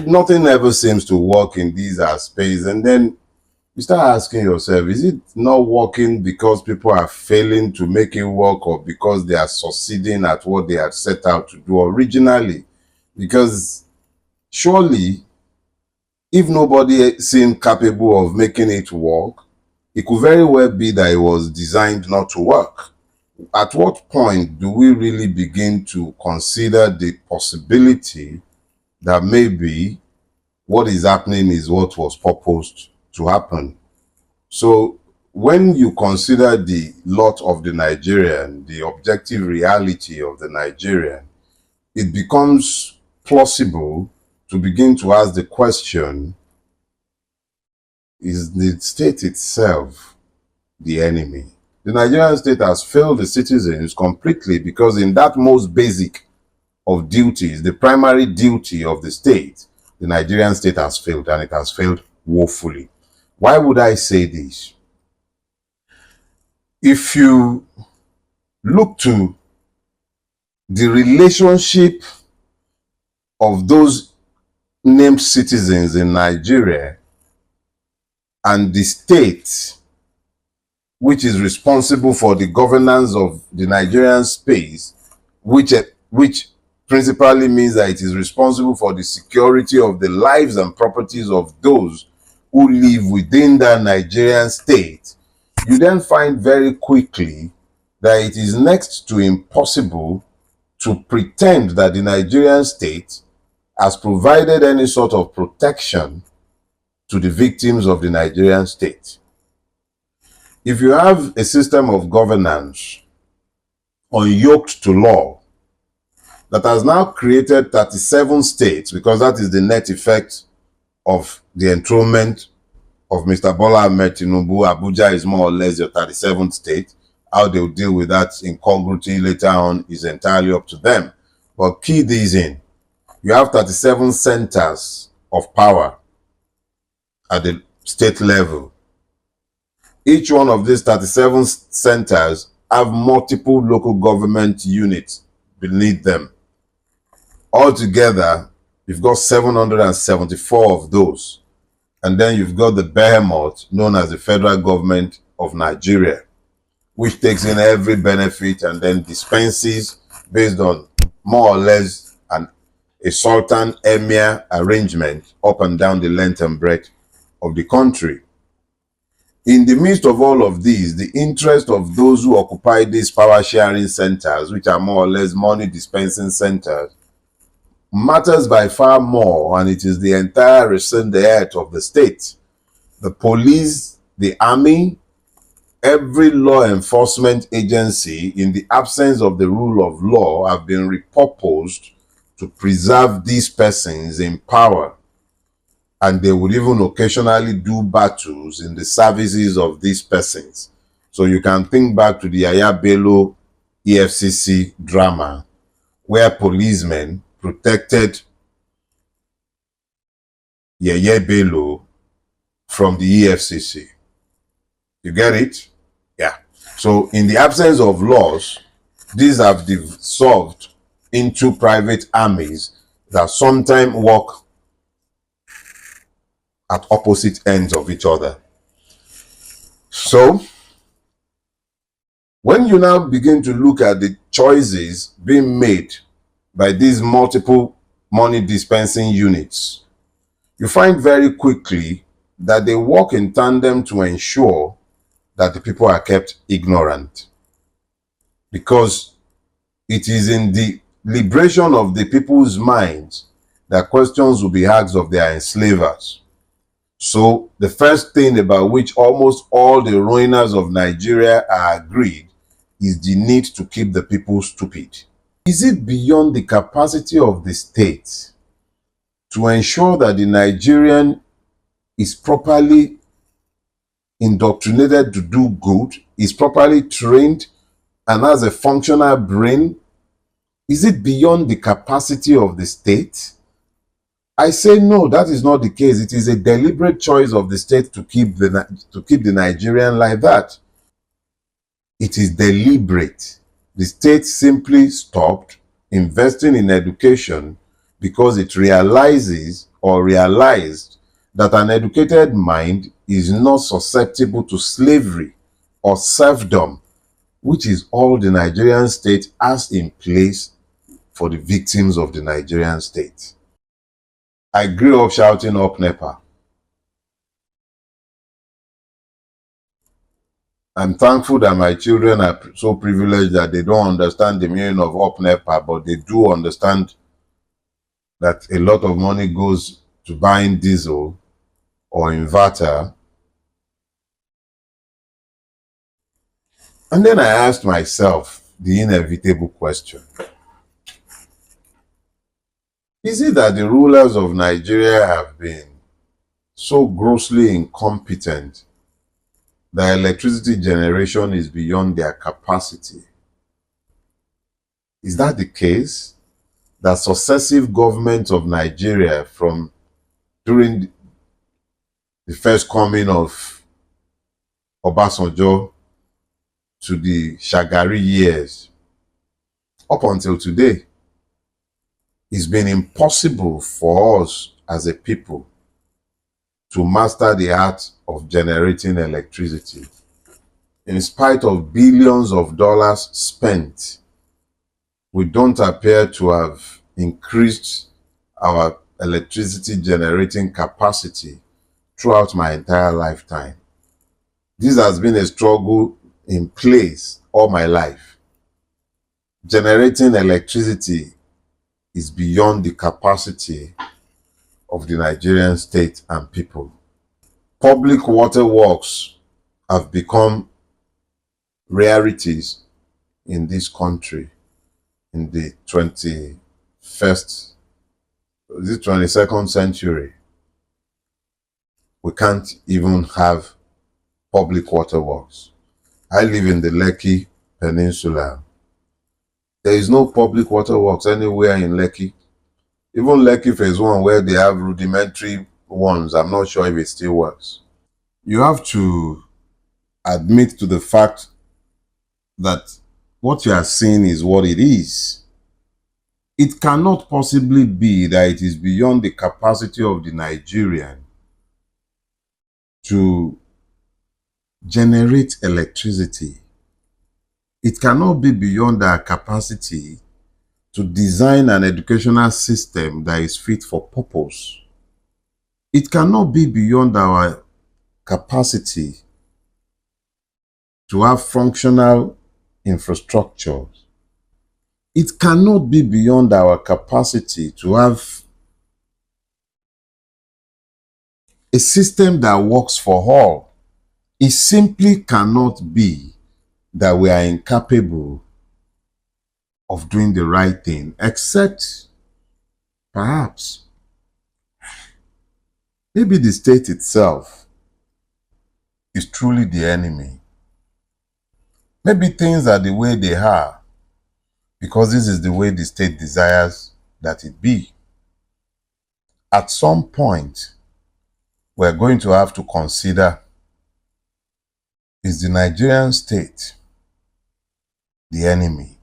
nothing ever seems to work in these spaces. And then you start asking yourself, is it not working because people are failing to make it work, or because they are succeeding at what they had set out to do originally? Because surely, if nobody seemed capable of making it work, it could very well be that it was designed not to work. At what point do we really begin to consider the possibility that maybe what is happening is what was purposed to happen? So when you consider the lot of the Nigerian, the objective reality of the Nigerian, it becomes plausible to begin to ask the question, is the state itself the enemy? The Nigerian state has failed the citizens completely, because in that most basic of duties, the primary duty of the state, the Nigerian state has failed, and it has failed woefully. Why would I say this? If you look to the relationship of those named citizens in Nigeria and the state, which is responsible for the governance of the Nigerian space, which principally means that it is responsible for the security of the lives and properties of those who live within that Nigerian state, you then find very quickly that it is next to impossible to pretend that the Nigerian state has provided any sort of protection to the victims of the Nigerian state. If you have a system of governance unyoked to law that has now created 37 states, because that is the net effect of the enthronement of Mr. Bola Ahmed Tinubu, Abuja is more or less your 37th state. How they'll deal with that incongruity later on is entirely up to them. But key these in. You have 37 centers of power at the state level. Each one of these 37 centers have multiple local government units beneath them. Altogether, you've got 774 of those. And then you've got the behemoth known as the federal government of Nigeria, which takes in every benefit and then dispenses based on more or less a sultan emir arrangement up and down the length and breadth of the country. In the midst of all of these, the interest of those who occupy these power sharing centers, which are more or less money dispensing centers, matters by far more, and it is the entire raison d'etre of the state. The police, the army, every law enforcement agency, in the absence of the rule of law, have been repurposed to preserve these persons in power. And they would even occasionally do battles in the services of these persons. So you can think back to the Yaya Bello EFCC drama, where policemen protected Yaya Bello from the EFCC. You get it? Yeah. So in the absence of laws, these have dissolved into private armies that sometimes work at opposite ends of each other. So when you now begin to look at the choices being made by these multiple money dispensing units, you find very quickly that they work in tandem to ensure that the people are kept ignorant. Because it is in the liberation of the people's minds that questions will be asked of their enslavers. So the first thing about which almost all the ruiners of Nigeria are agreed is the need to keep the people stupid. Is it beyond the capacity of the state to ensure that the Nigerian is properly indoctrinated to do good, is properly trained, and has a functional brain? Is it beyond the capacity of the state? I say no, that is not the case. It is a deliberate choice of the state to keep the Nigerian like that. It is deliberate. The state simply stopped investing in education because it realizes or realized that an educated mind is not susceptible to slavery or serfdom, which is all the Nigerian state has in place for the victims of the Nigerian state. I grew up shouting up NEPA. I'm thankful that my children are so privileged that they don't understand the meaning of up NEPA, but they do understand that a lot of money goes to buying diesel or inverter. And then I asked myself the inevitable question. Is it that the rulers of Nigeria have been so grossly incompetent that electricity generation is beyond their capacity? Is that the case? That successive governments of Nigeria, from during the first coming of Obasanjo to the Shagari years, up until today, it's been impossible for us as a people to master the art of generating electricity. In spite of billions of dollars spent, we don't appear to have increased our electricity generating capacity throughout my entire lifetime. This has been a struggle in place all my life. Generating electricity is beyond the capacity of the Nigerian state and people. Public water works have become rarities in this country in the 22nd century. We can't even have public water works. I live in the Lekki Peninsula. There is no public water works anywhere in Lekki. Even Lekki Phase 1, where they have rudimentary ones, I'm not sure if it still works. You have to admit to the fact that what you are seeing is what it is. It cannot possibly be that it is beyond the capacity of the Nigerian to generate electricity. It cannot be beyond our capacity to design an educational system that is fit for purpose. It cannot be beyond our capacity to have functional infrastructure. It cannot be beyond our capacity to have a system that works for all. It simply cannot be that we are incapable of doing the right thing, except perhaps maybe the state itself is truly the enemy. Maybe things are the way they are because this is the way the state desires that it be. At some point, we're going to have to consider, is the Nigerian state the enemy,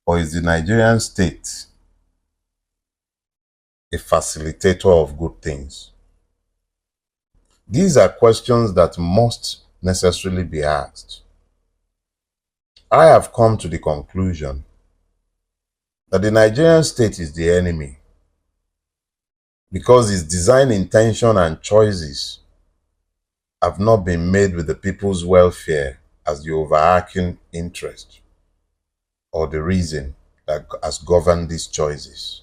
or is the Nigerian state a facilitator of good things? These are questions that must necessarily be asked. I have come to the conclusion that the Nigerian state is the enemy because its design intention and choices have not been made with the people's welfare as the overarching interest or the reason that has governed these choices.